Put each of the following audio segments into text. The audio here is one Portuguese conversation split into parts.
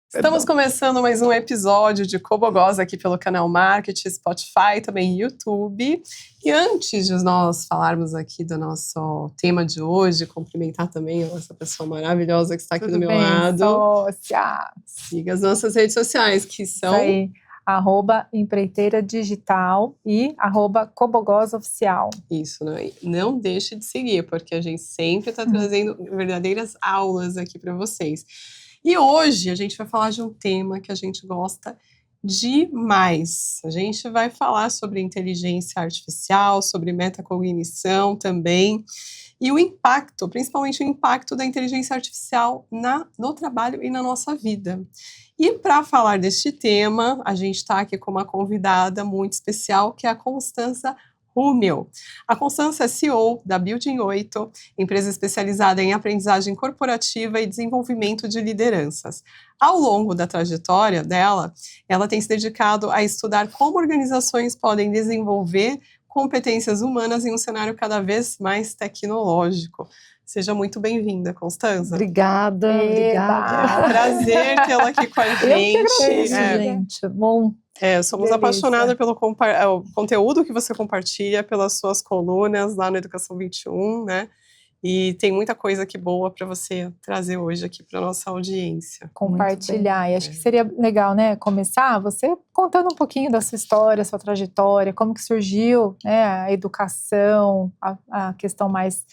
Estamos começando mais um episódio de Cobogós aqui pelo canal Marketing, Spotify, também YouTube. E antes de nós falarmos aqui do nosso tema de hoje, cumprimentar também a nossa pessoa maravilhosa que está aqui do meu lado. Sócia. Siga as nossas redes sociais, que são... Isso aí, @empreiteira digital e @cobogósoficial. Isso, né? Não deixe de seguir, porque a gente sempre está trazendo verdadeiras aulas aqui para vocês. E hoje a gente vai falar de um tema que a gente gosta demais. A gente vai falar sobre inteligência artificial, sobre metacognição também, e o impacto, principalmente o impacto da inteligência artificial no trabalho e na nossa vida. E para falar deste tema, a gente está aqui com uma convidada muito especial, que é a Constanza Rúmel. A Constanza é CEO da Building 8, empresa especializada em aprendizagem corporativa e desenvolvimento de lideranças. Ao longo da trajetória dela, ela tem se dedicado a estudar como organizações podem desenvolver competências humanas em um cenário cada vez mais tecnológico. Seja muito bem-vinda, Constanza. Obrigada. É um prazer tê-la aqui com a gente. Eu que agradeço, gente. Bom, somos delícia. apaixonadas pelo conteúdo que você compartilha, pelas suas colunas lá no Educação 21, né? E tem muita coisa aqui boa para você trazer hoje aqui para nossa audiência. Compartilhar. E acho que seria legal, né, começar você contando um pouquinho da sua história, sua trajetória, como que surgiu, né, a educação, a questão mais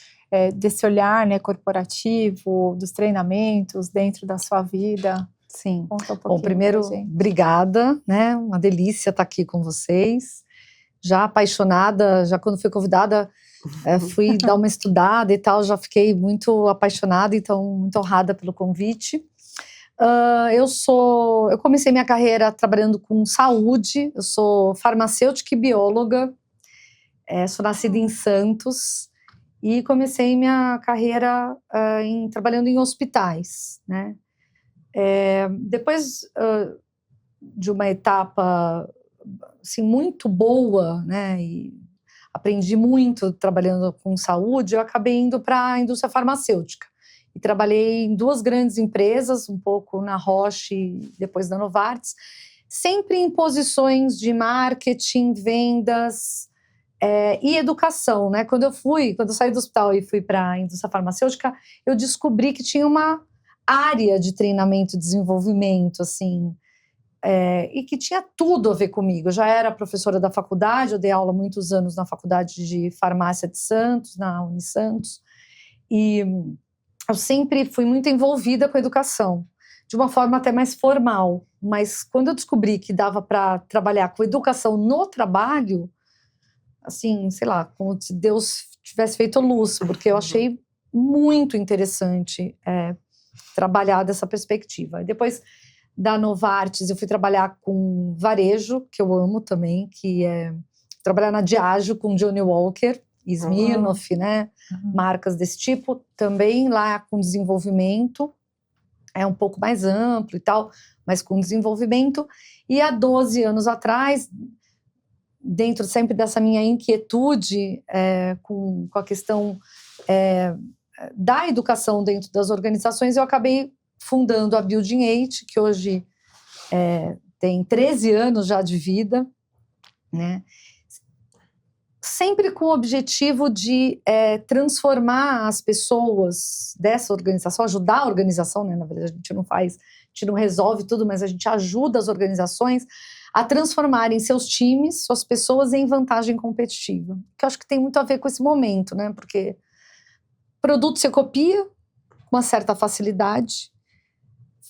desse olhar, né, corporativo, dos treinamentos dentro da sua vida. sim. Conta um pouquinho. Bom, primeiro, pra gente. obrigada, né? Uma delícia estar aqui com vocês. Já apaixonada, já quando fui convidada, fui dar uma estudada e tal, já fiquei muito apaixonada, então muito honrada pelo convite. Eu comecei minha carreira trabalhando com saúde, eu sou farmacêutica e bióloga, sou nascida em Santos e comecei minha carreira trabalhando em hospitais, né? Depois de uma etapa assim, muito boa, né, e aprendi muito trabalhando com saúde, eu acabei indo para a indústria farmacêutica. E trabalhei em 2 grandes empresas, um pouco na Roche e depois na Novartis, sempre em posições de marketing, vendas e educação, né? Quando eu saí do hospital e fui para a indústria farmacêutica, eu descobri que tinha uma área de treinamento e desenvolvimento, assim, e que tinha tudo a ver comigo. Eu já era professora da faculdade, eu dei aula há muitos anos na Faculdade de Farmácia de Santos, na Unisantos, e eu sempre fui muito envolvida com a educação, de uma forma até mais formal, mas quando eu descobri que dava para trabalhar com educação no trabalho, assim, sei lá, como se Deus tivesse feito luz, porque eu achei muito interessante trabalhar dessa perspectiva. E depois da Novartis, eu fui trabalhar com varejo, que eu amo também, que é trabalhar na Diageo com Johnny Walker, Smirnoff, né? Marcas desse tipo. Também lá com desenvolvimento, um pouco mais amplo e tal, mas com desenvolvimento. E há 12 anos atrás, dentro sempre dessa minha inquietude com a questão da educação dentro das organizações, eu acabei fundando a Building 8, que hoje tem 13 anos já de vida, né? Sempre com o objetivo de transformar as pessoas dessa organização, ajudar a organização, né? Na verdade, a gente não resolve tudo, mas a gente ajuda as organizações a transformarem seus times, suas pessoas em vantagem competitiva. Que eu acho que tem muito a ver com esse momento, né? Porque produto você copia com uma certa facilidade,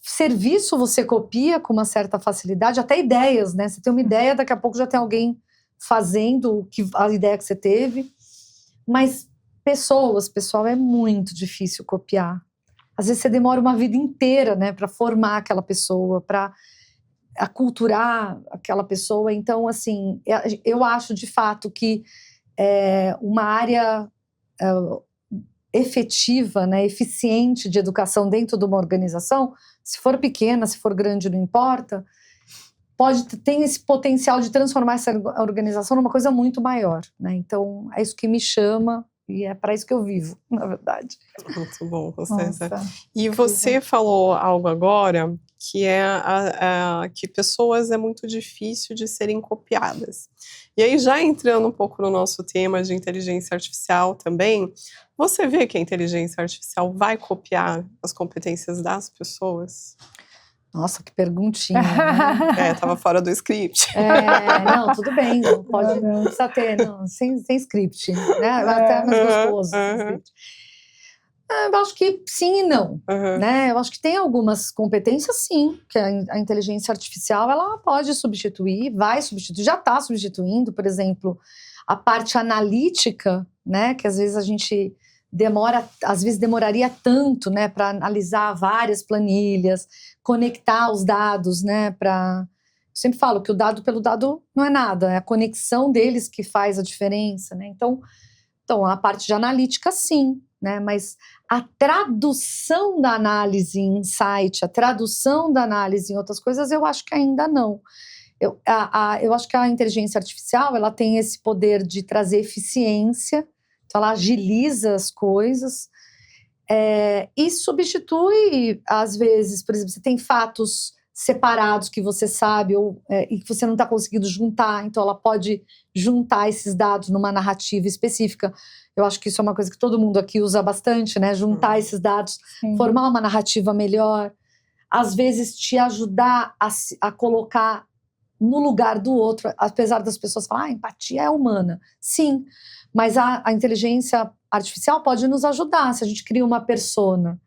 serviço você copia com uma certa facilidade, até ideias, né? Você tem uma ideia, daqui a pouco já tem alguém fazendo a ideia que você teve. Mas pessoal, é muito difícil copiar. Às vezes você demora uma vida inteira, né, para formar aquela pessoa, para aculturar aquela pessoa. Então, assim, eu acho de fato que uma área efetiva, né, eficiente de educação dentro de uma organização, se for pequena, se for grande, não importa, tem esse potencial de transformar essa organização numa coisa muito maior, né? Então, é isso que me chama e é para isso que eu vivo, na verdade. Muito bom, Constança. Nossa, E você falou algo agora que é que pessoas é muito difícil de serem copiadas. E aí, já entrando um pouco no nosso tema de inteligência artificial também, você vê que a inteligência artificial vai copiar as competências das pessoas? Nossa, que perguntinha, né? Tava fora do script. Não, tudo bem, não precisa ter, não, sem script, né? Até mais gostoso sem script. Eu acho que sim e não, né? Eu acho que tem algumas competências, sim, que a inteligência artificial, ela pode substituir, vai substituir, já está substituindo, por exemplo, a parte analítica, né? Que às vezes a gente demoraria tanto, né? Para analisar várias planilhas, conectar os dados, né? Eu sempre falo que o dado pelo dado não é nada, é a conexão deles que faz a diferença, né? Então a parte de analítica, sim, né? Mas a tradução da análise em insight, a tradução da análise em outras coisas, eu acho que ainda não. Eu acho que a inteligência artificial, ela tem esse poder de trazer eficiência, então ela agiliza as coisas, e substitui, às vezes, por exemplo, você tem fatos separados que você sabe e que você não está conseguindo juntar, então ela pode juntar esses dados numa narrativa específica. Eu acho que isso é uma coisa que todo mundo aqui usa bastante, né? Juntar esses dados, formar uma narrativa melhor, às vezes te ajudar a colocar no lugar do outro, apesar das pessoas falarem, empatia é humana. Sim, mas a inteligência artificial pode nos ajudar. Se a gente cria uma persona,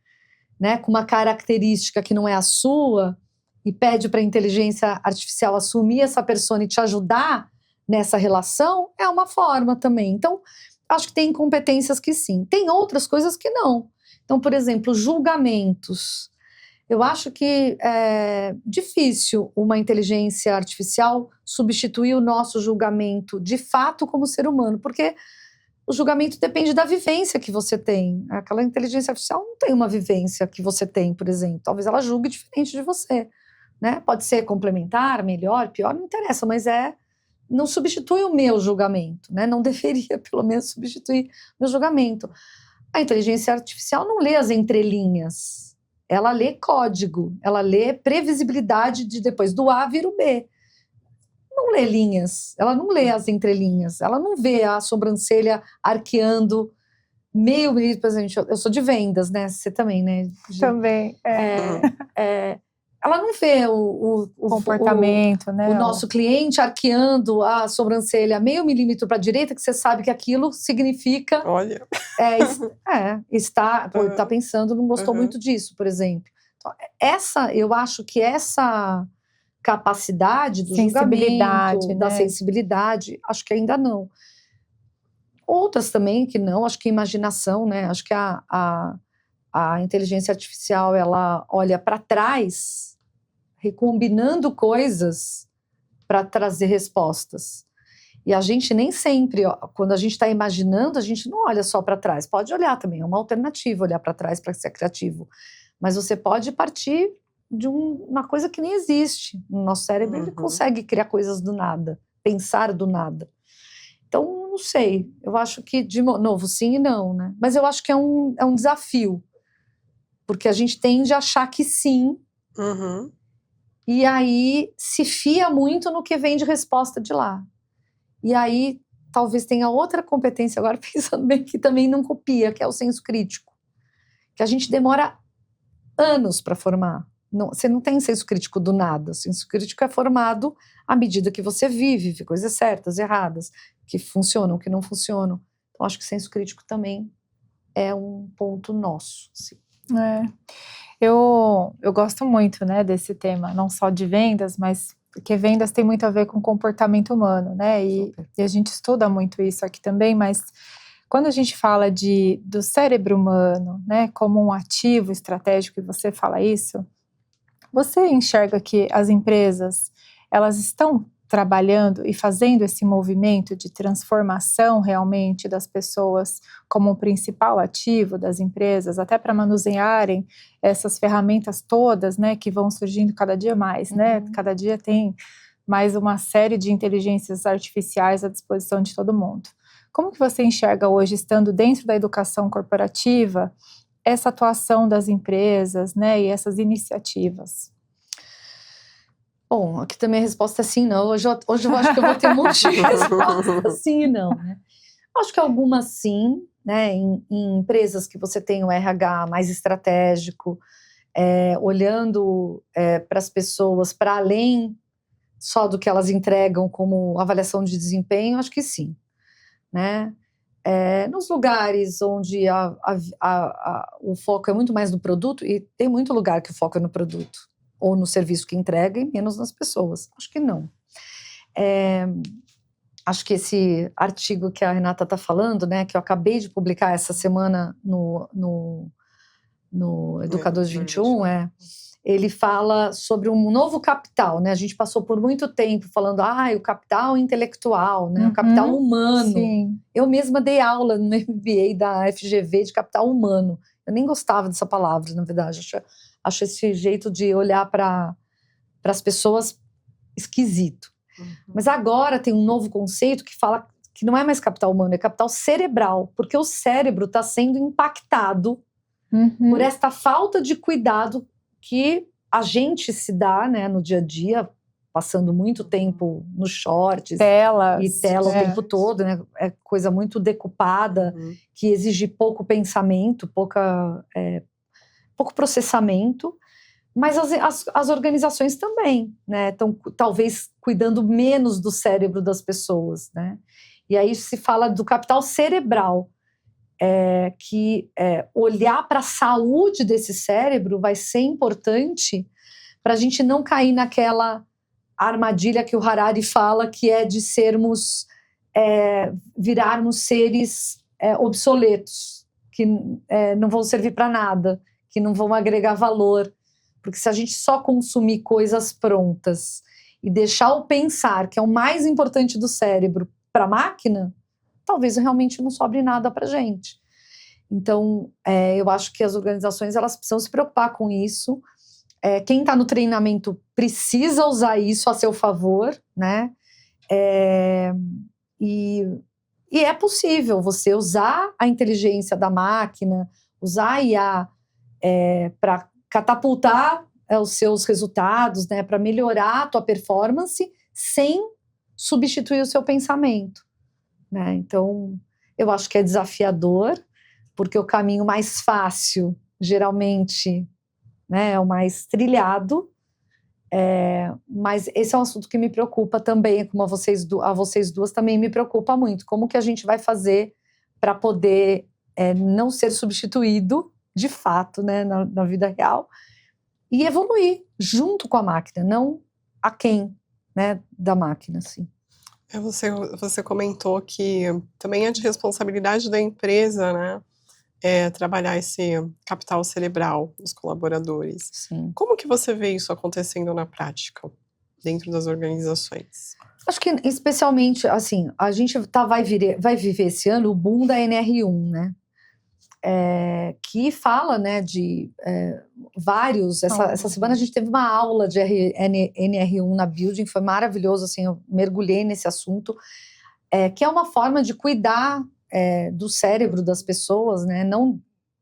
né, com uma característica que não é a sua, e pede para a inteligência artificial assumir essa persona e te ajudar nessa relação, é uma forma também. Então, acho que tem competências que sim. Tem outras coisas que não. Então, por exemplo, julgamentos. Eu acho que é difícil uma inteligência artificial substituir o nosso julgamento de fato como ser humano, porque o julgamento depende da vivência que você tem. Aquela inteligência artificial não tem uma vivência que você tem, por exemplo. Talvez ela julgue diferente de você, né? Pode ser complementar, melhor, pior, não interessa, mas não substitui o meu julgamento, né? Não deveria, pelo menos, substituir o meu julgamento. A inteligência artificial não lê as entrelinhas, ela lê código, ela lê previsibilidade de depois do A vir o B. Não lê linhas, ela não lê as entrelinhas, ela não vê a sobrancelha arqueando meio milímetro, por exemplo. Eu sou de vendas, né? Você também, né? Também. Ela não vê o comportamento, né? O nosso cliente arqueando a sobrancelha meio milímetro para a direita, que você sabe que aquilo significa... Olha. Está pensando, não gostou muito disso, por exemplo. Então, eu acho que essa capacidade do julgamento, da sensibilidade, acho que ainda não. Outras também que não, acho que imaginação, né? Acho que a inteligência artificial, ela olha para trás, recombinando coisas para trazer respostas. E a gente nem sempre, quando a gente está imaginando, a gente não olha só para trás. Pode olhar também, é uma alternativa olhar para trás para ser criativo. Mas você pode partir de uma coisa que nem existe. No nosso cérebro, ele consegue criar coisas do nada, pensar do nada. Então, não sei. Eu acho que, de novo, sim e não, né? Mas eu acho que é um desafio. Porque a gente tende a achar que sim. E aí se fia muito no que vem de resposta de lá. E aí talvez tenha outra competência, agora pensando bem, que também não copia, que é o senso crítico. Que a gente demora anos para formar. Você não tem senso crítico do nada. O senso crítico é formado à medida que você vive coisas certas, erradas, que funcionam, que não funcionam. Então, acho que o senso crítico também é um ponto nosso. Sim. Eu gosto muito, né, desse tema, não só de vendas, mas porque vendas tem muito a ver com comportamento humano, né? E a gente estuda muito isso aqui também, mas quando a gente fala do cérebro humano, né, como um ativo estratégico, e você fala isso, você enxerga que as empresas, elas estão trabalhando e fazendo esse movimento de transformação realmente das pessoas como o principal ativo das empresas, até para manusearem essas ferramentas todas, né, que vão surgindo cada dia mais, né? Cada dia tem mais uma série de inteligências artificiais à disposição de todo mundo. Como que você enxerga hoje, estando dentro da educação corporativa, essa atuação das empresas, né, e essas iniciativas? Bom, aqui também a resposta é sim, não. Hoje eu acho que eu vou ter um monte de resposta sim e não, né? Acho que algumas sim, né? Em empresas que você tem o RH mais estratégico, olhando para as pessoas, para além só do que elas entregam como avaliação de desempenho, acho que sim, né? Nos lugares onde o foco é muito mais no produto, e tem muito lugar que o foco é no produto, ou no serviço que entrega, e menos nas pessoas. Acho que não. Acho que esse artigo que a Renata está falando, né, que eu acabei de publicar essa semana no Educadores 21, ele fala sobre um novo capital, né? A gente passou por muito tempo falando, o capital intelectual, né? O capital humano. Sim. Eu mesma dei aula no MBA da FGV de capital humano. Eu nem gostava dessa palavra, na verdade. Acho esse jeito de olhar para as pessoas esquisito. Mas agora tem um novo conceito que fala que não é mais capital humano, é capital cerebral, porque o cérebro está sendo impactado por esta falta de cuidado que a gente se dá, né, no dia a dia, passando muito tempo nos shorts Telas, e tela o tempo todo, né? É coisa muito decupada, que exige pouco pensamento, pouco processamento, mas as organizações também, né, estão talvez cuidando menos do cérebro das pessoas, né? E aí se fala do capital cerebral, que olhar para a saúde desse cérebro vai ser importante para a gente não cair naquela armadilha que o Harari fala, que é de virarmos seres obsoletos, que não vão servir para nada, que não vão agregar valor. Porque se a gente só consumir coisas prontas e deixar o pensar, que é o mais importante do cérebro, para a máquina, talvez realmente não sobre nada para a gente. Então, eu acho que as organizações elas precisam se preocupar com isso. Quem está no treinamento precisa usar isso a seu favor, né? E é possível você usar a inteligência da máquina, usar a IA para catapultar os seus resultados, né? Para melhorar a tua performance sem substituir o seu pensamento, né? Então, eu acho que é desafiador, porque o caminho mais fácil, geralmente, né, é o mais trilhado, mas esse é um assunto que me preocupa também, como a vocês duas também me preocupa muito. Como que a gente vai fazer para poder não ser substituído, de fato, né, na vida real, e evoluir junto com a máquina, não aquém, né, da máquina, assim. Você comentou que também é de responsabilidade da empresa, né? Trabalhar esse capital cerebral dos colaboradores. Sim. Como que você vê isso acontecendo na prática, dentro das organizações? Acho que, especialmente, assim, a gente vai viver esse ano o boom da NR1, né? Que fala, né, de vários... Essa semana a gente teve uma aula de NR1 na Building, foi maravilhoso, assim, eu mergulhei nesse assunto, que é uma forma de cuidar do cérebro das pessoas, né?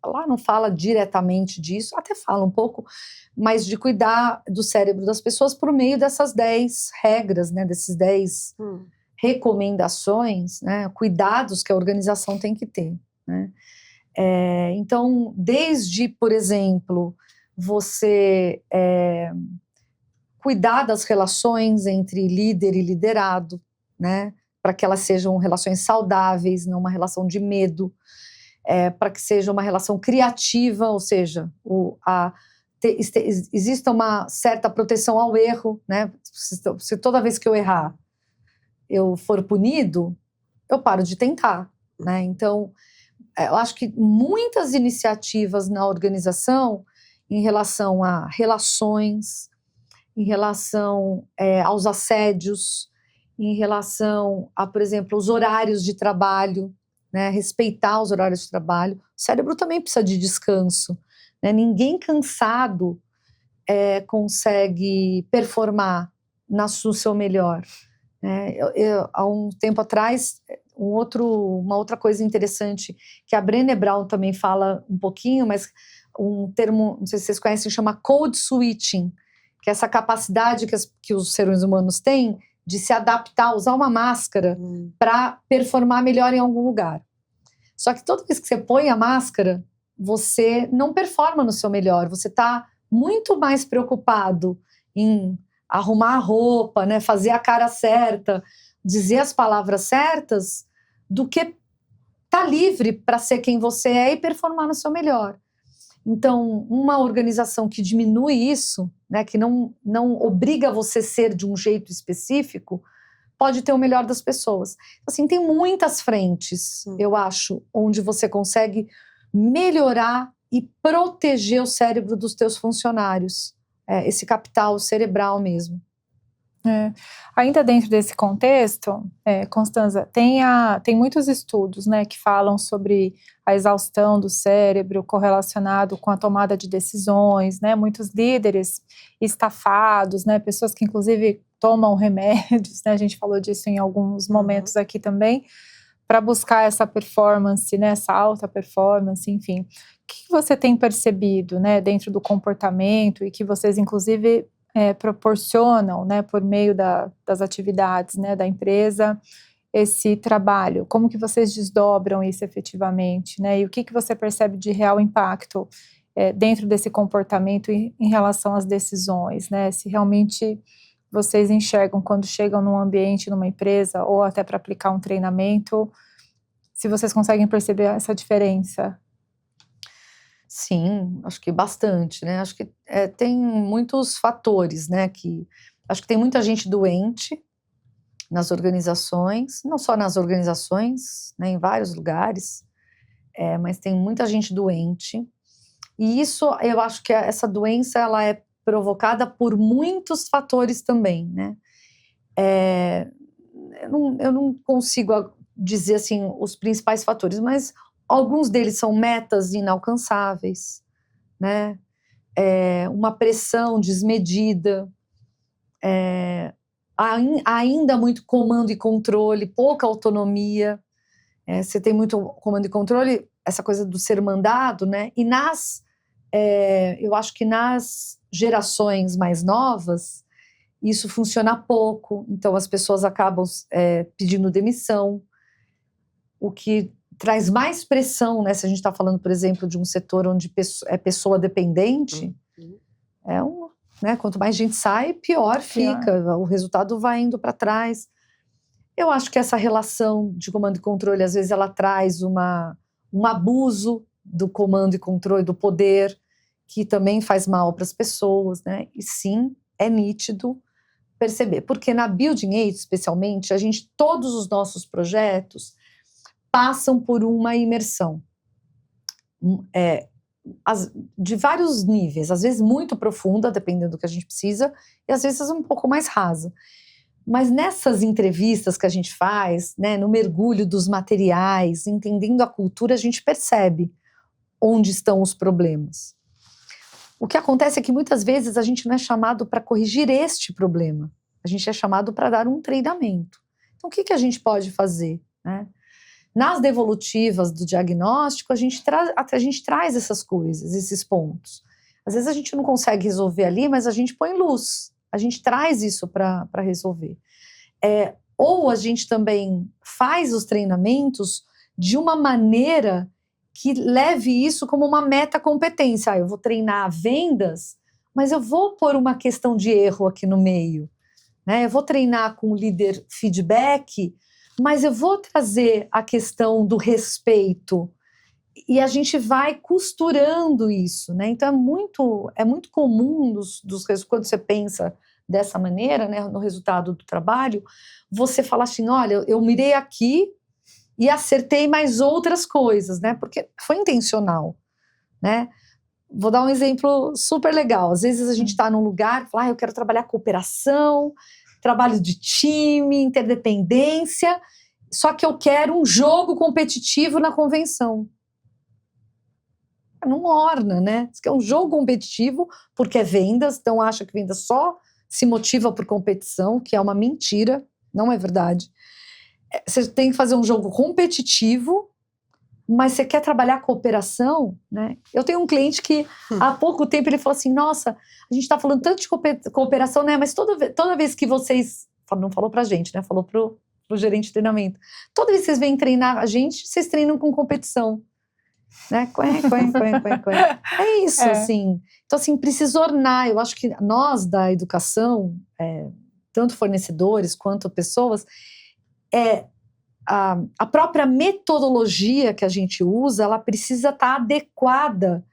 Lá não fala diretamente disso, até fala um pouco, mas de cuidar do cérebro das pessoas por meio dessas 10 regras, né? Desses 10 recomendações, né? Cuidados que a organização tem que ter, né? Então, desde, por exemplo, você cuidar das relações entre líder e liderado, né? Para que elas sejam relações saudáveis, não uma relação de medo, para que seja uma relação criativa, ou seja, exista uma certa proteção ao erro, né? Se toda vez que eu errar eu for punido, eu paro de tentar, né? Então, eu acho que muitas iniciativas na organização em relação a relações, em relação aos assédios, em relação a, por exemplo, os horários de trabalho, né? Respeitar os horários de trabalho. O cérebro também precisa de descanso, né? Ninguém cansado consegue performar no seu melhor. Há um tempo atrás, uma outra coisa interessante que a Brené Brown também fala um pouquinho, mas um termo, não sei se vocês conhecem, chama code switching, que é essa capacidade que os seres humanos têm de se adaptar, usar uma máscara para performar melhor em algum lugar. Só que toda vez que você põe a máscara, você não performa no seu melhor, você está muito mais preocupado em arrumar a roupa, né, fazer a cara certa, dizer as palavras certas, do que estar livre para ser quem você é e performar no seu melhor. Então, uma organização que diminui isso, né, que não obriga você a ser de um jeito específico, pode ter o melhor das pessoas. Assim, tem muitas frentes, eu acho, onde você consegue melhorar e proteger o cérebro dos teus funcionários. Esse capital cerebral mesmo. Ainda dentro desse contexto, Constanza, tem muitos estudos, né, que falam sobre a exaustão do cérebro correlacionado com a tomada de decisões, né, muitos líderes estafados, né, pessoas que inclusive tomam remédios, né, a gente falou disso em alguns momentos aqui também, para buscar essa performance, né, essa alta performance, enfim. O que você tem percebido, né, dentro do comportamento e que vocês inclusive proporcionam, né, por meio das atividades, né, da empresa, esse trabalho? Como que vocês desdobram isso efetivamente, né? E o que você percebe de real impacto dentro desse comportamento em relação às decisões, né? Se realmente vocês enxergam quando chegam num ambiente, numa empresa, ou até para aplicar um treinamento, se vocês conseguem perceber essa diferença. Sim, acho que bastante, né? Acho que tem muitos fatores, né? Acho que tem muita gente doente nas organizações, não só nas organizações, né? Em vários lugares, mas tem muita gente doente. E isso, eu acho que essa doença, ela é provocada por muitos fatores também, né? Eu não consigo dizer, assim, os principais fatores, mas alguns deles são metas inalcançáveis, né? Uma pressão desmedida, ainda muito comando e controle, pouca autonomia. Você tem muito comando e controle, essa coisa do ser mandado, né? E eu acho que nas gerações mais novas, isso funciona pouco, então as pessoas acabam pedindo demissão, o que traz mais pressão, né? Se a gente está falando, por exemplo, de um setor onde é pessoa dependente, né? Quanto mais gente sai, pior fica, o resultado vai indo para trás. Eu acho que essa relação de comando e controle, às vezes, ela traz um abuso do comando e controle, do poder, que também faz mal para as pessoas, né? E sim, é nítido perceber, porque na Building Aid, especialmente, todos os nossos projetos passam por uma imersão de vários níveis, às vezes muito profunda, dependendo do que a gente precisa, e às vezes um pouco mais rasa. Mas nessas entrevistas que a gente faz, né, no mergulho dos materiais, entendendo a cultura, a gente percebe onde estão os problemas. O que acontece é que muitas vezes a gente não é chamado para corrigir este problema, a gente é chamado para dar um treinamento. Então, o que a gente pode fazer, né? Nas devolutivas do diagnóstico, a gente traz essas coisas, esses pontos. Às vezes a gente não consegue resolver ali, mas a gente põe luz, a gente traz isso para resolver. Ou a gente também faz os treinamentos de uma maneira que leve isso como uma metacompetência. Eu vou treinar vendas, mas eu vou pôr uma questão de erro aqui no meio, né? Eu vou treinar com o líder feedback, mas eu vou trazer a questão do respeito e a gente vai costurando isso, né? Então é muito comum quando você pensa dessa maneira, né, no resultado do trabalho, você fala assim, olha, eu mirei aqui e acertei mais outras coisas, né? Porque foi intencional, né? Vou dar um exemplo super legal. Às vezes a gente está num lugar e fala, eu quero trabalhar cooperação, trabalho de time, interdependência, só que eu quero um jogo competitivo na convenção. Não orna, né? Isso que é um jogo competitivo, porque é vendas, então acha que venda só se motiva por competição, que é uma mentira, não é verdade. Você tem que fazer um jogo competitivo, mas você quer trabalhar cooperação, né? Eu tenho um cliente que há pouco tempo ele falou assim, nossa, a gente está falando tanto de cooperação, né? Mas toda vez que vocês, não falou pra gente, né? Falou pro gerente de treinamento, toda vez que vocês vêm treinar a gente, vocês treinam com competição. Né? É isso, assim. Então, assim, precisa ornar. Eu acho que nós da educação, tanto fornecedores quanto pessoas, a própria metodologia que a gente usa, ela precisa estar adequada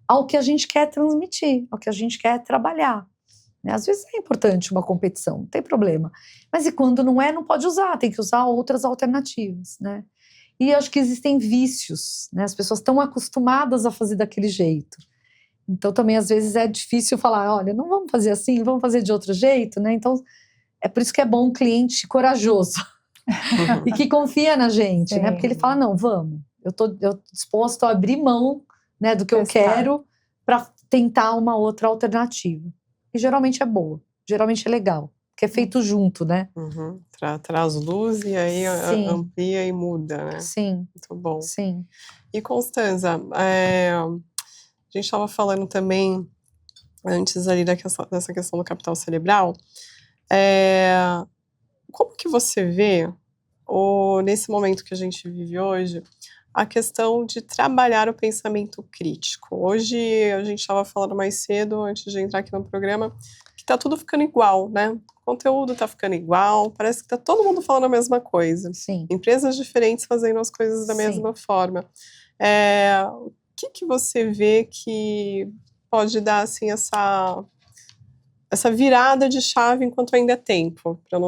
ao que a gente quer transmitir, ao que a gente quer trabalhar. Né? Às vezes é importante uma competição, não tem problema. Mas e quando não é, não pode usar, tem que usar outras alternativas, né? E acho que existem vícios, né? As pessoas estão acostumadas a fazer daquele jeito. Então, também, às vezes, é difícil falar, olha, não vamos fazer assim, vamos fazer de outro jeito, né? Então, é por isso que é bom um cliente corajoso e que confia na gente, né? Porque ele fala, não, vamos, eu tô disposto a abrir mão, né, do que eu quero para tentar uma outra alternativa. E geralmente é boa, geralmente é legal. Que é feito junto, né? Traz luz e aí amplia e muda, né? Sim. Muito bom. Sim. E Constanza, a gente estava falando também, antes ali dessa questão do capital cerebral, como que você vê, nesse momento que a gente vive hoje, a questão de trabalhar o pensamento crítico? Hoje, a gente estava falando mais cedo, antes de entrar aqui no programa, que tá tudo ficando igual, né? O conteúdo tá ficando igual, parece que tá todo mundo falando a mesma coisa. Sim. Empresas diferentes fazendo as coisas da mesma forma. O que você vê que pode dar, assim, essa virada de chave enquanto ainda é tempo, para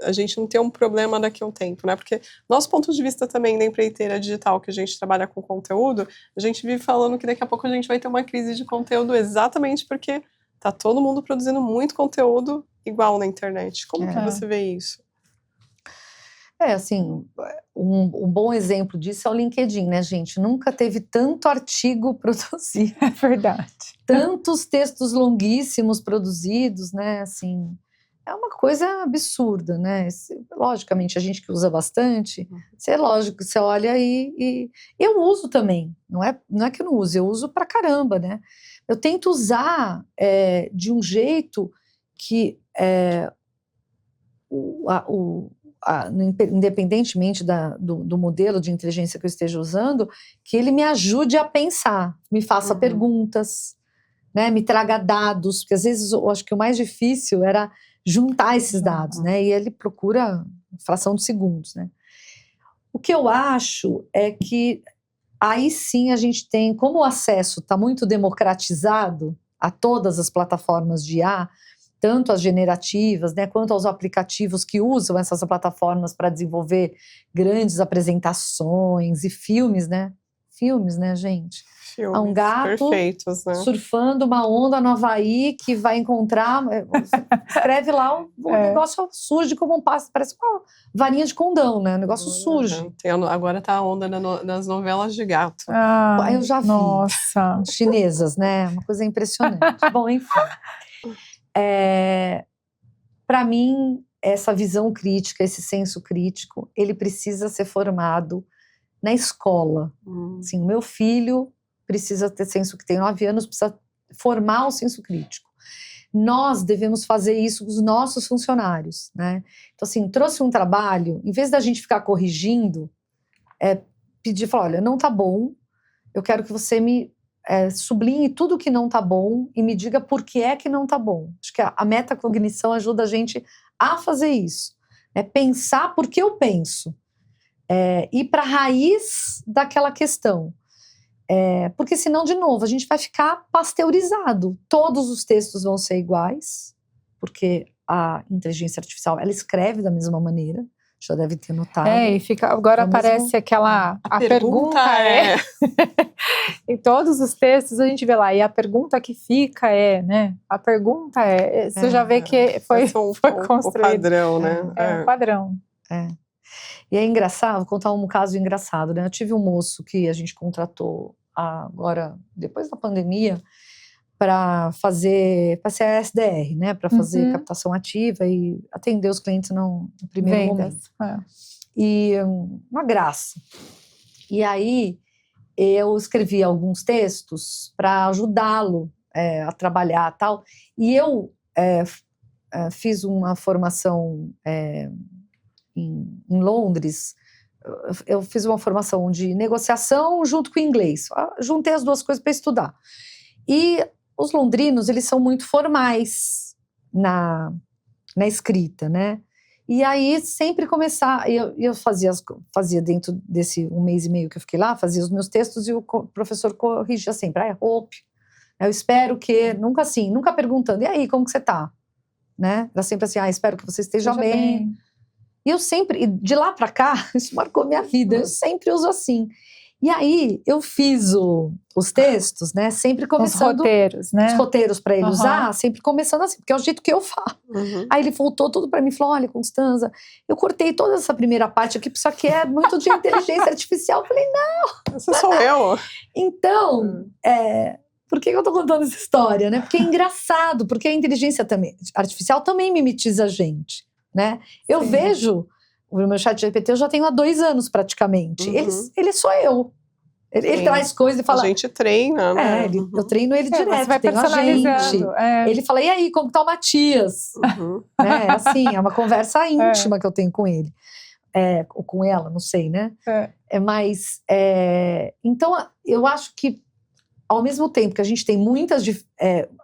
a gente não ter um problema daqui a um tempo, né? Porque nosso ponto de vista também da empreiteira digital, que a gente trabalha com conteúdo, a gente vive falando que daqui a pouco a gente vai ter uma crise de conteúdo exatamente porque tá todo mundo produzindo muito conteúdo igual na internet. Como que você vê isso? Assim, um bom exemplo disso é o LinkedIn, né, gente? Nunca teve tanto artigo produzido. É verdade. Tantos textos longuíssimos produzidos, né? Assim, é uma coisa absurda, né? Logicamente, a gente que usa bastante, lógico, você olha e eu uso também. Não é que eu não uso, eu uso pra caramba, né? Eu tento usar de um jeito que, independentemente do modelo de inteligência que eu esteja usando, que ele me ajude a pensar, me faça perguntas, né, me traga dados, porque às vezes eu acho que o mais difícil era juntar esses dados, né, e ele procura fração de segundos, né. O que eu acho é que aí sim a gente tem, como o acesso está muito democratizado a todas as plataformas de IA, tanto as generativas, né, quanto aos aplicativos que usam essas plataformas para desenvolver grandes apresentações e filmes, né, gente? Filmes um gato perfeitos, né? Surfando uma onda no Havaí que vai encontrar, escreve lá o negócio surge como um pássaro, parece uma varinha de condão, né? O negócio surge. Agora tá a onda nas novelas de gato. Eu já vi. Nossa. Chinesas, né? Uma coisa impressionante. Bom, enfim. Para mim, essa visão crítica, esse senso crítico, ele precisa ser formado na escola. Assim, o meu filho precisa ter senso, que tem 9 anos, precisa formar o senso crítico. Nós devemos fazer isso com os nossos funcionários, né? Então, assim, trouxe um trabalho, em vez da gente ficar corrigindo, pedir, falar, olha, não tá bom, eu quero que você me sublinhe tudo que não tá bom e me diga por que é que não tá bom. Acho que a metacognição ajuda a gente a fazer isso. Pensar por que eu penso. Ir para a raiz daquela questão. Porque senão, de novo, a gente vai ficar pasteurizado. Todos os textos vão ser iguais, porque a inteligência artificial, ela escreve da mesma maneira. Já deve ter notado. E fica, agora mesmo- aparece aquela... A pergunta é... Em todos os textos a gente vê lá, e a pergunta que fica né? A pergunta você já vê que foi Esse é um construído. padrão, né? É um padrão. E é engraçado, vou contar um caso engraçado, né? Eu tive um moço que a gente contratou agora, depois da pandemia, para ser a SDR, né? Para fazer captação ativa e atender os clientes no primeiro momento. E uma graça. E aí eu escrevi alguns textos para ajudá-lo a trabalhar tal. E eu fiz uma formação em Londres. Eu fiz uma formação de negociação junto com o inglês. Juntei as duas coisas para estudar. E os londrinos, eles são muito formais na escrita, né? E aí sempre eu fazia dentro desse 1 mês e meio que eu fiquei lá, fazia os meus textos e o professor corrigia sempre, I hope, eu espero que, nunca perguntando, e aí, como que você tá? Né? Era sempre assim, espero que você esteja bem. E eu sempre, de lá para cá, isso marcou minha vida, eu sempre uso assim. E aí, eu fiz os textos, né, sempre começando... Os roteiros, né? Os roteiros para ele usar, sempre começando assim, porque é o jeito que eu falo. Aí ele voltou tudo para mim e falou, olha, Constanza, eu cortei toda essa primeira parte aqui, porque isso aqui é muito de inteligência artificial. Eu falei, não! Essa sou eu! Então, por que eu tô contando essa história, né? Porque é engraçado, porque a inteligência artificial também mimetiza a gente, né? Eu vejo... O meu chat GPT eu já tenho há 2 anos praticamente. Ele sou eu. Ele traz coisas e fala... A gente treina, né? Eu treino ele direto, você vai tenho a gente. Ele fala, e aí, como tá o Matias? Né? Assim, é uma conversa íntima que eu tenho com ele. Ou com ela, não sei, né? Mas, então, eu acho que, ao mesmo tempo que a gente tem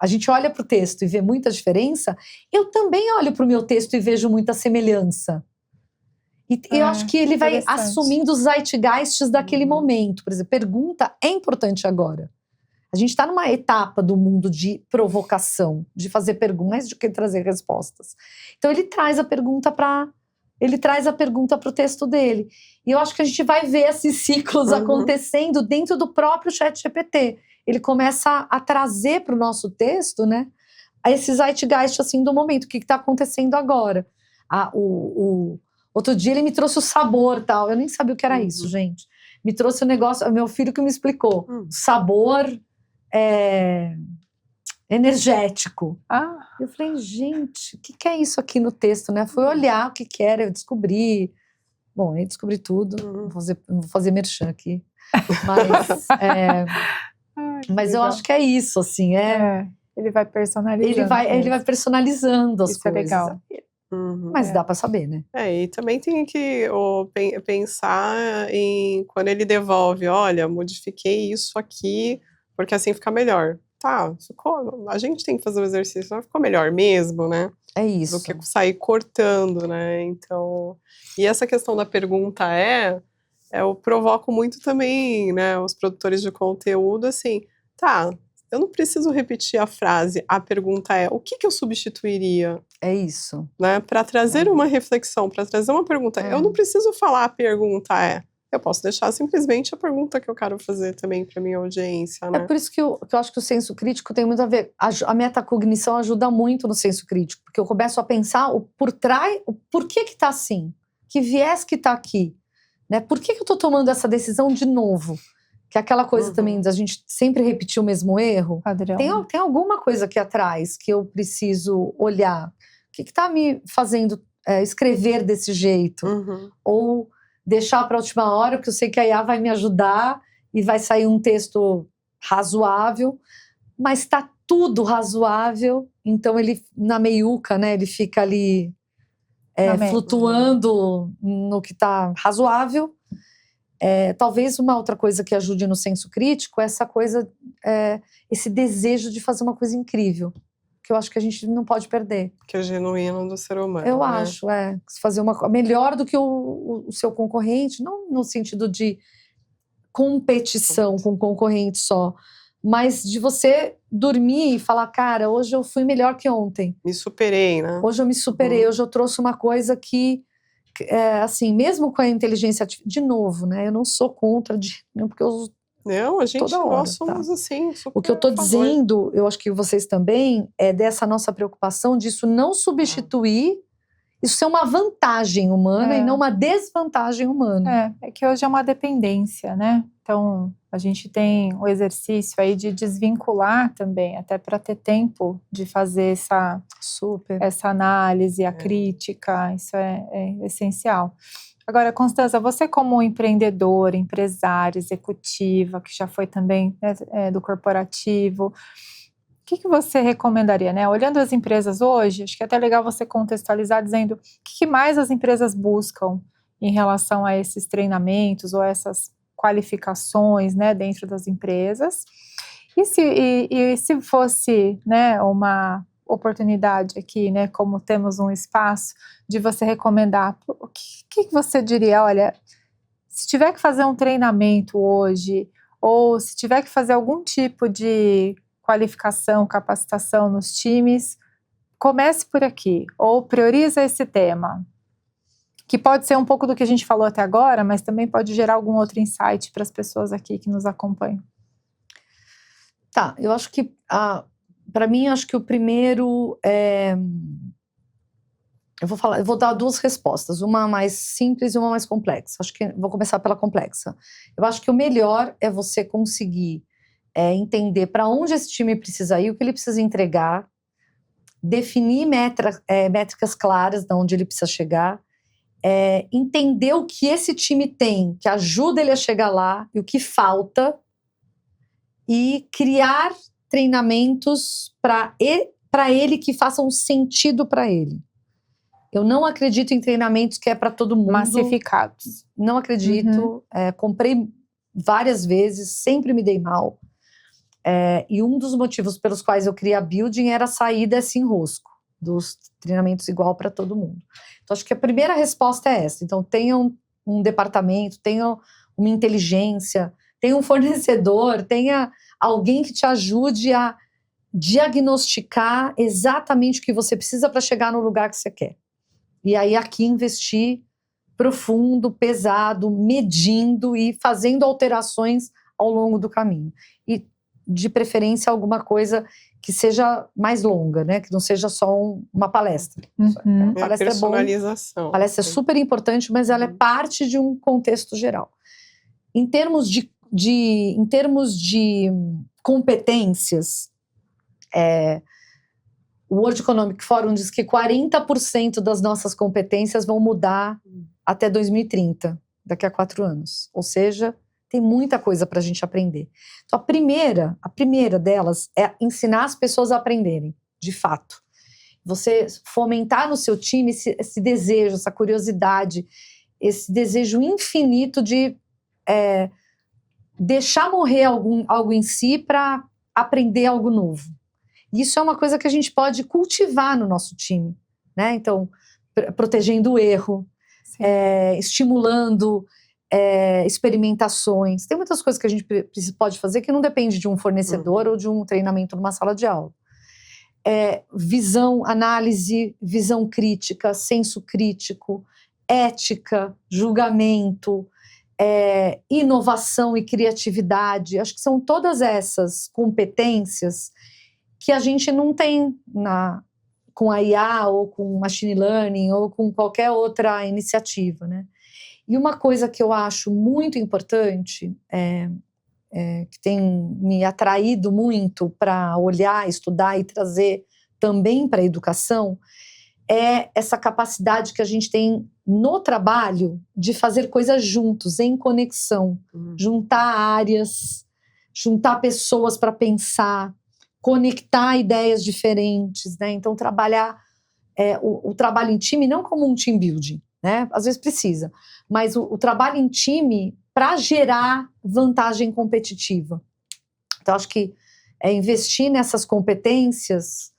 a gente olha para o texto e vê muita diferença, eu também olho para o meu texto e vejo muita semelhança. E eu acho que ele vai assumindo os zeitgeists daquele momento. Por exemplo, pergunta é importante agora. A gente está numa etapa do mundo de provocação, de fazer perguntas do que trazer respostas. Então ele traz a pergunta para o texto dele. E eu acho que a gente vai ver esses ciclos acontecendo dentro do próprio ChatGPT. Ele começa a trazer para o nosso texto, né, esse zeitgeist assim, do momento, o que está acontecendo agora. Outro dia ele me trouxe o sabor, tal. Eu nem sabia o que era isso, gente. Me trouxe o negócio, meu filho que me explicou. Sabor energético. Eu falei, gente, o que é isso aqui no texto, né? Fui olhar o que era, eu descobri. Bom, eu descobri tudo. Não vou fazer merchan aqui. Mas eu acho que é isso, assim. Ele vai personalizando. Ele vai personalizando as isso coisas. É legal. Mas dá para saber, né? E também tem que pensar em quando ele devolve, olha, modifiquei isso aqui, porque assim fica melhor. Tá, a gente tem que fazer o exercício, mas ficou melhor mesmo, né? É isso. Do que sair cortando, né? Então, e essa questão da pergunta eu provoco muito também, né, os produtores de conteúdo, assim, tá, eu não preciso repetir a frase, a pergunta o que eu substituiria? É isso. Né, para trazer uma reflexão, para trazer uma pergunta. Eu não preciso falar a pergunta eu posso deixar simplesmente a pergunta que eu quero fazer também para minha audiência, né? É por isso que eu acho que o senso crítico tem muito a ver. A metacognição ajuda muito no senso crítico, porque eu começo a pensar por que está assim? Que viés que está aqui? Né? Por que eu estou tomando essa decisão de novo? Que é aquela coisa também da gente sempre repetir o mesmo erro. Padrão. Tem alguma coisa aqui atrás que eu preciso olhar. O que está me fazendo escrever desse jeito? Ou deixar para a última hora, porque eu sei que a IA vai me ajudar e vai sair um texto razoável, mas está tudo razoável, então ele, na meiuca, né, ele fica ali flutuando no que está razoável. Talvez uma outra coisa que ajude no senso crítico é essa coisa, esse desejo de fazer uma coisa incrível, que eu acho que a gente não pode perder. Que é genuíno do ser humano. Eu acho, fazer uma melhor do que o seu concorrente, não no sentido de competição com o concorrente só, mas de você dormir e falar, cara, hoje eu fui melhor que ontem. Me superei, né? Hoje eu me superei, hoje eu trouxe uma coisa que assim, mesmo com a inteligência artificial, de novo, né? Eu não sou contra, porque eu uso Não, a gente, toda hora, nós somos assim, super O que eu estou a favor. dizendo, eu acho que vocês também, é dessa nossa preocupação disso não substituir, isso ser uma vantagem humana e não uma desvantagem humana. É que hoje é uma dependência, né? Então, a gente tem o exercício aí de desvincular também, até para ter tempo de fazer essa análise, a crítica, isso é essencial. Agora, Constanza, você como empreendedora, empresária, executiva, que já foi também do corporativo, o que você recomendaria, né? Olhando as empresas hoje, acho que é até legal você contextualizar dizendo o que mais as empresas buscam em relação a esses treinamentos ou essas qualificações, né, dentro das empresas. E se fosse, né, uma oportunidade aqui, né, como temos um espaço de você recomendar, o que você diria? Olha, se tiver que fazer um treinamento hoje, ou se tiver que fazer algum tipo de qualificação, capacitação nos times, comece por aqui, ou prioriza esse tema, que pode ser um pouco do que a gente falou até agora, mas também pode gerar algum outro insight para as pessoas aqui que nos acompanham. Tá, eu acho que, para mim, acho que o primeiro eu vou dar duas respostas, uma mais simples e uma mais complexa. Acho que vou começar pela complexa. Eu acho que o melhor é você conseguir entender para onde esse time precisa ir, o que ele precisa entregar, definir métricas claras de onde ele precisa chegar, entender o que esse time tem, que ajuda ele a chegar lá, e o que falta, e criar treinamentos para ele que façam sentido para ele. Eu não acredito em treinamentos que é para todo mundo. Massificados. Não acredito. Comprei várias vezes, sempre me dei mal. E um dos motivos pelos quais eu criei a Building era sair desse enrosco dos treinamentos igual para todo mundo. Então, acho que a primeira resposta é essa. Então, tenham um departamento, tenham uma inteligência, tenha um fornecedor, tenha alguém que te ajude a diagnosticar exatamente o que você precisa para chegar no lugar que você quer. E aí aqui investir profundo, pesado, medindo e fazendo alterações ao longo do caminho. E de preferência alguma coisa que seja mais longa, né? Que não seja só uma palestra. Palestra é bom, palestra é super importante, mas ela é parte de um contexto geral. Em termos de competências, o World Economic Forum diz que 40% das nossas competências vão mudar até 2030, daqui a 4 anos. Ou seja, tem muita coisa para a gente aprender. Então, a primeira delas é ensinar as pessoas a aprenderem, de fato. Você fomentar no seu time esse desejo, essa curiosidade, esse desejo infinito de deixar morrer algo em si para aprender algo novo. Isso é uma coisa que a gente pode cultivar no nosso time, né? Então, protegendo o erro, estimulando experimentações. Tem muitas coisas que a gente pode fazer que não depende de um fornecedor ou de um treinamento numa sala de aula. Visão, análise, visão crítica, senso crítico, ética, julgamento, inovação e criatividade. Acho que são todas essas competências que a gente não tem com a IA ou com machine learning ou com qualquer outra iniciativa, né? E uma coisa que eu acho muito importante, que tem me atraído muito para olhar, estudar e trazer também para a educação, é essa capacidade que a gente tem no trabalho de fazer coisas juntos, em conexão, juntar áreas, juntar pessoas para pensar, conectar ideias diferentes, né? Então, trabalhar o trabalho em time não como um team building, né? Às vezes precisa, mas o trabalho em time para gerar vantagem competitiva. Então, acho que investir nessas competências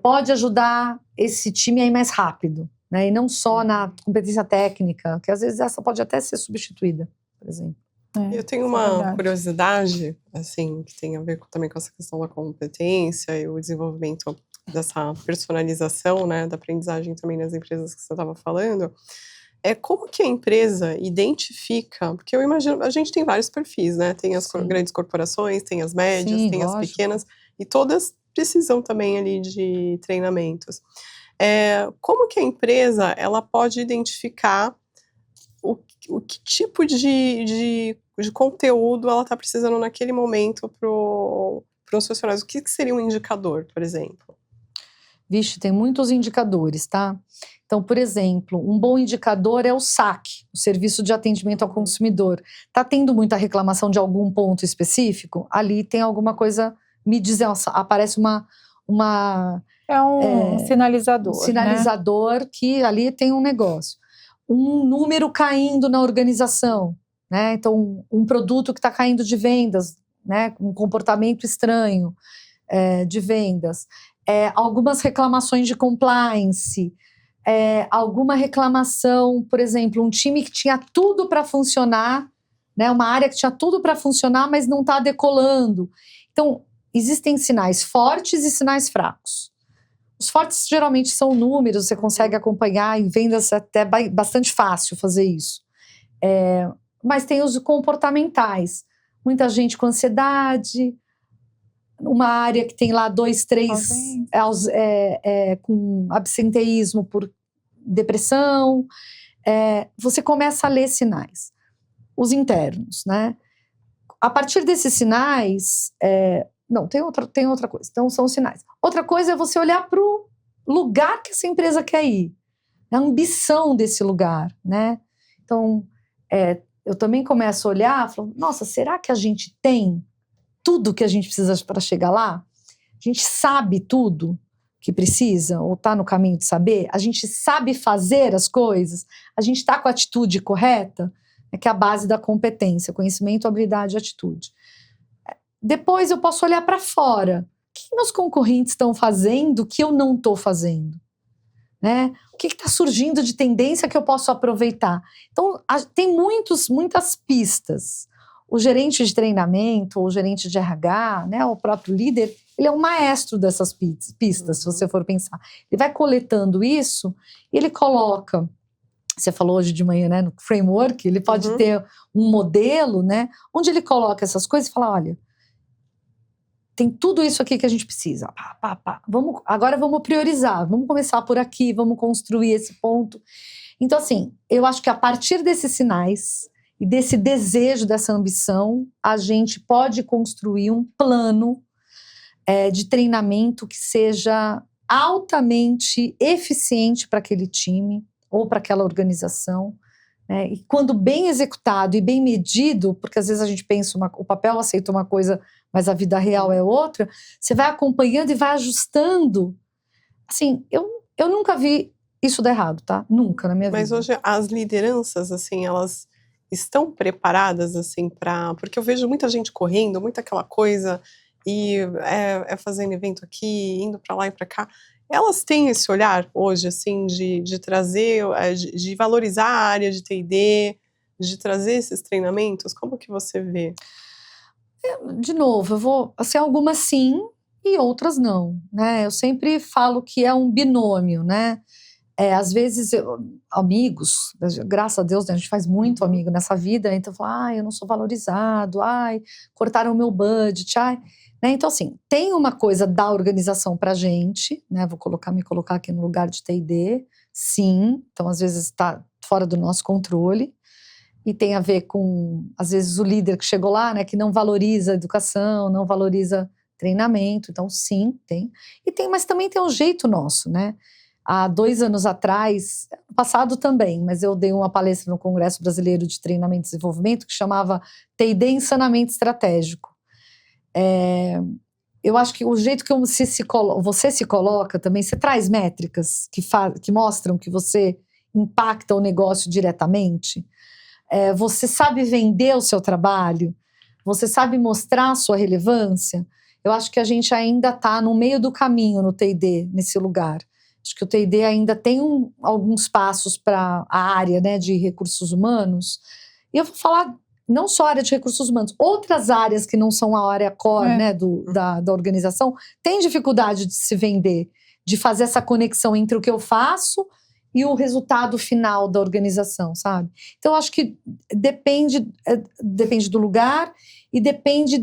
pode ajudar esse time a ir mais rápido, né? E não só na competência técnica, que às vezes essa pode até ser substituída, por exemplo. Eu tenho uma curiosidade, assim, que tem a ver também com essa questão da competência e o desenvolvimento dessa personalização, né, da aprendizagem também nas empresas que você estava falando. como que a empresa identifica, porque eu imagino, a gente tem vários perfis, né? Tem as grandes corporações, tem as médias, Sim, tem as lógico. pequenas, e todas precisam também ali de treinamentos. Como que a empresa, ela pode identificar o que tipo de conteúdo ela está precisando naquele momento para os funcionários? O que seria um indicador, por exemplo? Vixe, tem muitos indicadores, tá? Então, por exemplo, um bom indicador é o SAC, o Serviço de Atendimento ao Consumidor. Tá tendo muita reclamação de algum ponto específico? Ali tem alguma coisa, me diz, aparece uma É um sinalizador, sinalizador, né? Que ali tem um negócio. Um número caindo na organização, né? Então, um produto que está caindo de vendas, né? Um comportamento estranho de vendas. Algumas reclamações de compliance, alguma reclamação, por exemplo, um time que tinha tudo para funcionar, né? Uma área que tinha tudo para funcionar, mas não está decolando. Então, existem sinais fortes e sinais fracos. Os fortes geralmente são números, você consegue acompanhar em vendas, até bastante fácil fazer isso. Mas tem os comportamentais. Muita gente com ansiedade, uma área que tem lá 2, 3 com absenteísmo por depressão. Você começa a ler sinais. Os internos, né? A partir desses sinais... Não, tem outra coisa. Então, são os sinais. Outra coisa é você olhar para o lugar que essa empresa quer ir. A ambição desse lugar, né? Então, eu também começo a olhar e falo, nossa, será que a gente tem tudo que a gente precisa para chegar lá? A gente sabe tudo que precisa ou está no caminho de saber? A gente sabe fazer as coisas? A gente está com a atitude correta? Que é a base da competência, conhecimento, habilidade e atitude. Depois eu posso olhar para fora. O que meus concorrentes estão fazendo que eu não estou fazendo? Né? O que está surgindo de tendência que eu posso aproveitar? Então, tem muitas pistas. O gerente de treinamento, o gerente de RH, né, o próprio líder, ele é um maestro dessas pistas, se você for pensar. Ele vai coletando isso e ele coloca... Você falou hoje de manhã, né, no framework, ele pode ter um modelo, né, onde ele coloca essas coisas e fala, olha, tem tudo isso aqui que a gente precisa. Agora vamos priorizar, vamos começar por aqui, vamos construir esse ponto. Então, assim, eu acho que a partir desses sinais e desse desejo, dessa ambição, a gente pode construir um plano de treinamento que seja altamente eficiente para aquele time ou para aquela organização. E quando bem executado e bem medido, porque às vezes a gente pensa, o papel aceita uma coisa, mas a vida real é outra, você vai acompanhando e vai ajustando. Assim, eu nunca vi isso dar errado, tá? Nunca na minha vida. Mas hoje as lideranças, assim, elas estão preparadas, assim, porque eu vejo muita gente correndo, muita aquela coisa, e fazendo evento aqui, indo para lá e para cá. Elas têm esse olhar hoje, assim, de trazer, de valorizar a área de T&D, de trazer esses treinamentos? Como que você vê? De novo, eu vou, assim, algumas sim e outras não, né? Eu sempre falo que é um binômio, né? Às vezes, amigos, graças a Deus, né, a gente faz muito amigo nessa vida, então fala, eu não sou valorizado, cortaram o meu budget, né? Então, assim, tem uma coisa da organização pra gente, né? Vou me colocar aqui no lugar de T&D, sim, então às vezes está fora do nosso controle, e tem a ver com, às vezes, o líder que chegou lá, né, que não valoriza a educação, não valoriza treinamento, então sim, tem. Mas também tem um jeito nosso, né? Há 2 anos atrás, passado também, mas eu dei uma palestra no Congresso Brasileiro de Treinamento e Desenvolvimento que chamava T&D em Saneamento Estratégico. Eu acho que o jeito que você se coloca também, você traz métricas que mostram que você impacta o negócio diretamente. Você sabe vender o seu trabalho, você sabe mostrar a sua relevância. Eu acho que a gente ainda está no meio do caminho no T&D, nesse lugar. Acho que o T&D ainda tem alguns passos para a área, né, de recursos humanos. E eu vou falar não só a área de recursos humanos, outras áreas que não são a área core, né, da organização, têm dificuldade de se vender, de fazer essa conexão entre o que eu faço e o resultado final da organização, sabe? Então, acho que depende do lugar e depende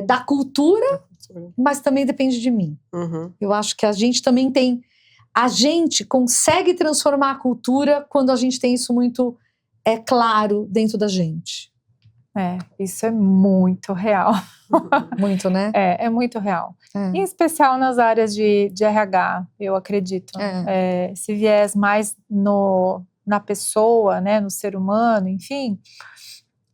da cultura, mas também depende de mim. Uhum. Eu acho que a gente também tem... A gente consegue transformar a cultura quando a gente tem isso muito claro dentro da gente. Isso é muito real. Muito, né? É muito real. Em especial nas áreas de RH, eu acredito. Esse viés mais na pessoa, né, no ser humano, enfim.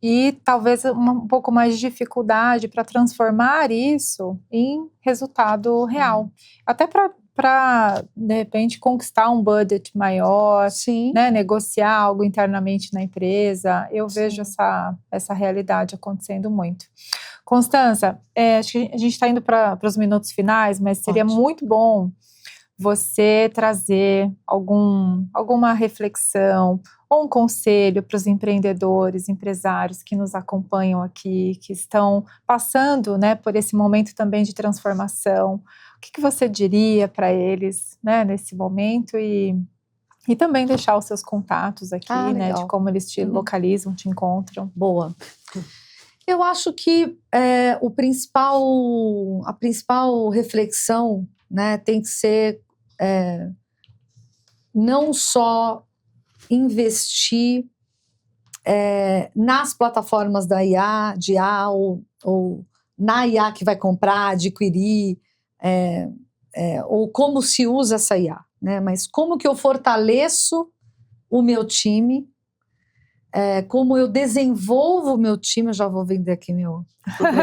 E talvez um pouco mais de dificuldade para transformar isso em resultado real. Até para, de repente, conquistar um budget maior, né, negociar algo internamente na empresa. Eu vejo essa realidade acontecendo muito. Constanza, acho que a gente está indo para os minutos finais, mas seria muito bom você trazer alguma reflexão ou um conselho para os empreendedores, empresários que nos acompanham aqui, que estão passando, né, por esse momento também de transformação. O que você diria para eles, né, nesse momento e também deixar os seus contatos aqui, né, de como eles te localizam, te encontram. Boa. Eu acho que a principal reflexão, né, tem que ser não só investir nas plataformas da IA, de IA ou na IA que vai comprar, adquirir, ou como se usa essa IA, né? Mas como que eu fortaleço o meu time, como eu desenvolvo o meu time. Eu já vou vender aqui meu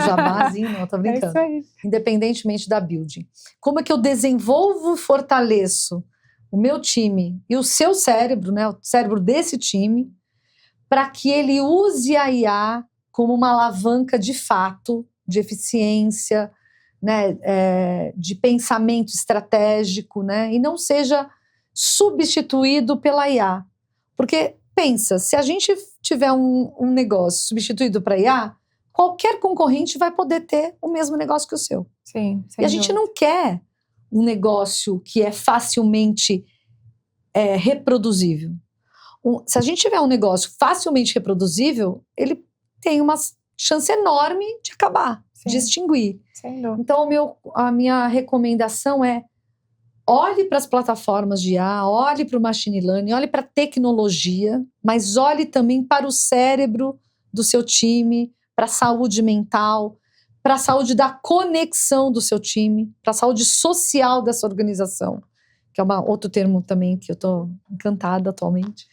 jabazinho, não, tô brincando. É isso aí. Independentemente da building. Como é que eu desenvolvo e fortaleço o meu time e o seu cérebro, né, o cérebro desse time, para que ele use a IA como uma alavanca de fato, de eficiência, né, de pensamento estratégico, né, e não seja substituído pela IA. Porque, pensa, se a gente tiver um negócio substituído para IA, qualquer concorrente vai poder ter o mesmo negócio que o seu. Sim, e a gente não quer um negócio que é facilmente reproduzível. Se a gente tiver um negócio facilmente reproduzível, ele tem uma chance enorme de acabar, de extinguir. Então, a minha recomendação é: olhe para as plataformas de IA, olhe para o machine learning, olhe para a tecnologia, mas olhe também para o cérebro do seu time, para a saúde mental, para a saúde da conexão do seu time, para a saúde social dessa organização, que é outro termo também que eu estou encantada atualmente,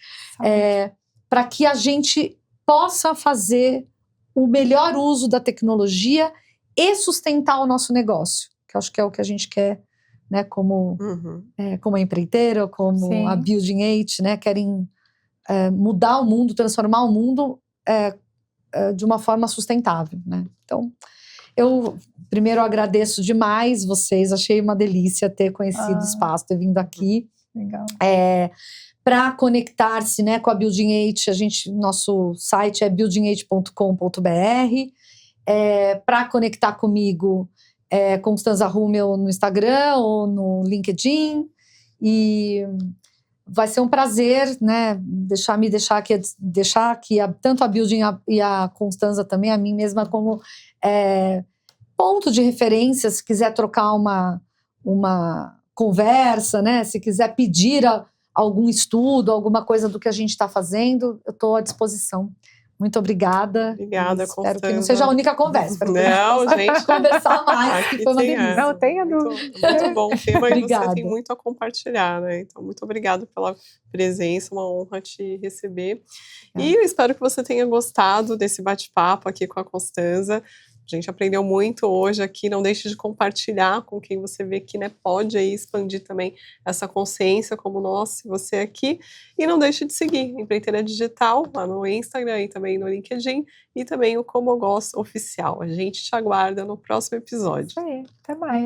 para que a gente possa fazer o melhor uso da tecnologia e sustentar o nosso negócio, que eu acho que é o que a gente quer, né, como a empreiteira, como a Building 8, né, querem mudar o mundo, transformar o mundo de uma forma sustentável, né? Então, eu primeiro agradeço demais vocês, achei uma delícia ter conhecido o espaço, ter vindo aqui. Legal. Para conectar-se, né, com a Building 8, nosso site é building8.com.br. Para conectar comigo, Constanza Rummel no Instagram ou no LinkedIn. E vai ser um prazer, né, deixar aqui tanto a Building e a Constanza também, a mim mesma, como ponto de referência, se quiser trocar uma conversa, né, se quiser pedir algum estudo, alguma coisa do que a gente está fazendo, eu estou à disposição. Muito obrigada. Obrigada, Constanza. Espero que não seja a única conversa. Não, gente. Conversar mais, que foi uma delícia. Não tenha dúvida. Muito bom o tema e Obrigada. você tem muito a compartilhar, né? Então, muito obrigada pela presença, uma honra te receber. E eu espero que você tenha gostado desse bate-papo aqui com a Constanza. A gente aprendeu muito hoje aqui, não deixe de compartilhar com quem você vê que, né, pode aí expandir também essa consciência como nós, você aqui. E não deixe de seguir Empreiteira Digital lá no Instagram e também no LinkedIn e também o Como Eu Gosto Oficial. A gente te aguarda no próximo episódio. Isso aí, até mais.